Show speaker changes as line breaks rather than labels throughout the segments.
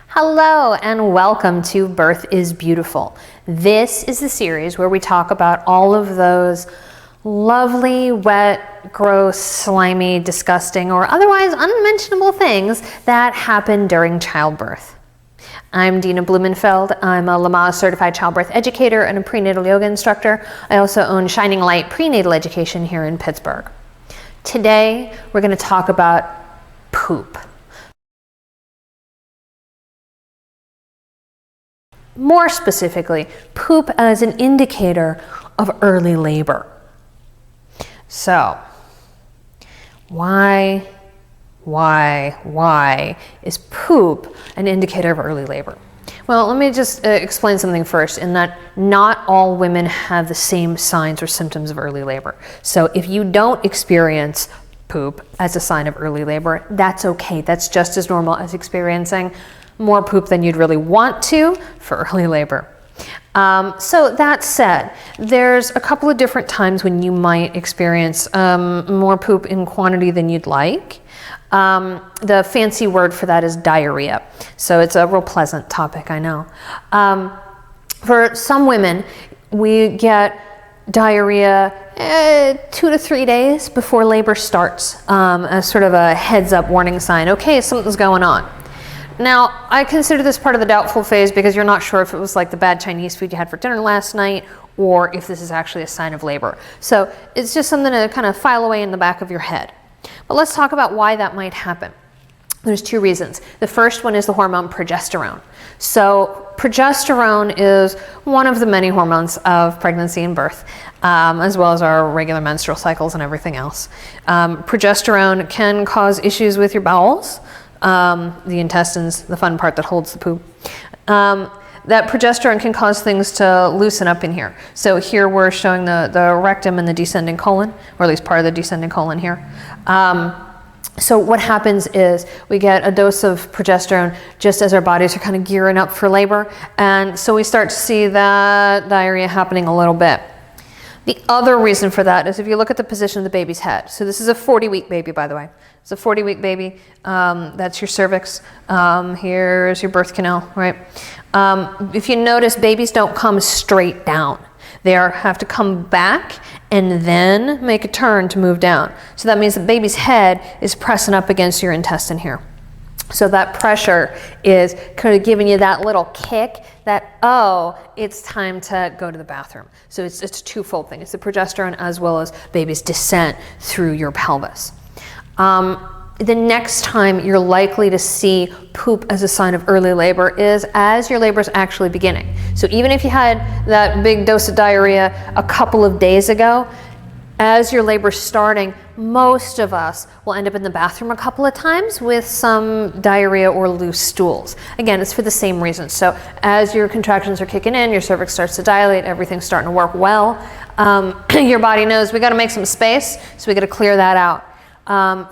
Hello and welcome to Birth is Beautiful. This is the series where we talk about all of those lovely, wet, gross, slimy, disgusting, or otherwise unmentionable things that happen during childbirth. I'm Dina Blumenfeld. I'm a Lamaze certified childbirth educator and a prenatal yoga instructor. I also own Shining Light Prenatal Education here in Pittsburgh. Today, we're going to talk about poop. More specifically, poop as an indicator of early labor. So, why is poop an indicator of early labor? Well, let me just explain something first, in that not all women have the same signs or symptoms of early labor. So if you don't experience poop as a sign of early labor, that's okay. That's just as normal as experiencing more poop than you'd really want to for early labor. So that said, there's a couple of different times when you might experience more poop in quantity than you'd like. The fancy word for that is diarrhea. So it's a real pleasant topic, I know. For some women, we get diarrhea 2 to 3 days before labor starts, as sort of a heads up warning sign. Okay, something's going on. Now, I consider this part of the doubtful phase because you're not sure if it was like the bad Chinese food you had for dinner last night or if this is actually a sign of labor. So it's just something to kind of file away in the back of your head. But let's talk about why that might happen. There's two reasons. The first one is the hormone progesterone. So progesterone is one of the many hormones of pregnancy and birth, as well as our regular menstrual cycles and everything else. Progesterone can cause issues with your bowels, the intestines, the fun part that holds the poop. That progesterone can cause things to loosen up in here. So here we're showing the rectum and the descending colon, or at least part of the descending colon here. So what happens is we get a dose of progesterone just as our bodies are kind of gearing up for labor. And so we start to see that diarrhea happening a little bit. The other reason for that is if you look at the position of the baby's head. So this is a 40-week baby, by the way. It's a 40-week baby. That's your cervix. Here's your birth canal, right? If you notice, babies don't come straight down. They have to come back and then make a turn to move down. So that means the baby's head is pressing up against your intestine here. So that pressure is kind of giving you that little kick that, oh, it's time to go to the bathroom. So it's a twofold thing. It's the progesterone as well as baby's descent through your pelvis. The next time you're likely to see poop as a sign of early labor is as your labor is actually beginning. So even if you had that big dose of diarrhea a couple of days ago, as your labor's starting, most of us will end up in the bathroom a couple of times with some diarrhea or loose stools. Again, it's for the same reason. So as your contractions are kicking in, your cervix starts to dilate, everything's starting to work well. Your body knows we got to make some space, so we got to clear that out.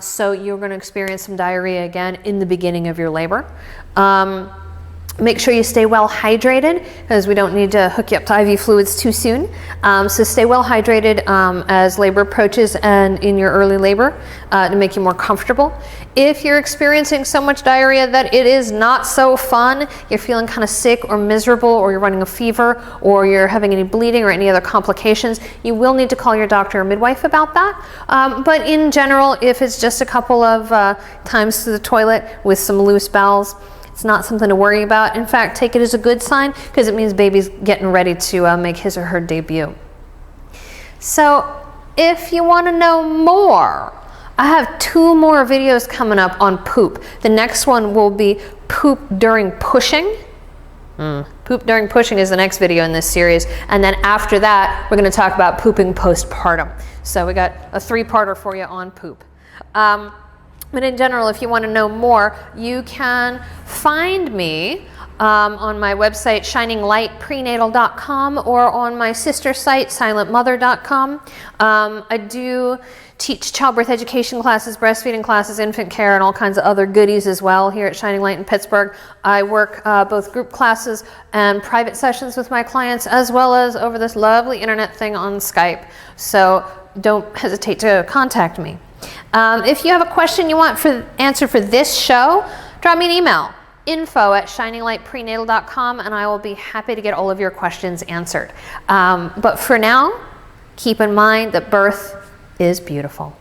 So you're going to experience some diarrhea again in the beginning of your labor. Make sure you stay well hydrated, because we don't need to hook you up to IV fluids too soon. So stay well hydrated as labor approaches and in your early labor to make you more comfortable. If you're experiencing so much diarrhea that it is not so fun, you're feeling kind of sick or miserable, or you're running a fever, or you're having any bleeding or any other complications, you will need to call your doctor or midwife about that. But in general, if it's just a couple of times to the toilet with some loose bowels, it's not something to worry about. In fact, take it as a good sign, because it means baby's getting ready to make his or her debut. So if you want to know more, I have 2 more videos coming up on poop. The next one will be poop during pushing. Poop during pushing is the next video in this series. And then after that, we're going to talk about pooping postpartum. So we got a 3-parter for you on poop. But in general, if you want to know more, you can find me on my website, shininglightprenatal.com, or on my sister site, silentmother.com. I do teach childbirth education classes, breastfeeding classes, infant care, and all kinds of other goodies as well here at Shining Light in Pittsburgh. I work both group classes and private sessions with my clients, as well as over this lovely internet thing on Skype. So don't hesitate to contact me. If you have a question you want answered for this show, drop me an email. info@shininglightprenatal.com, and I will be happy to get all of your questions answered. But for now, keep in mind that birth is beautiful.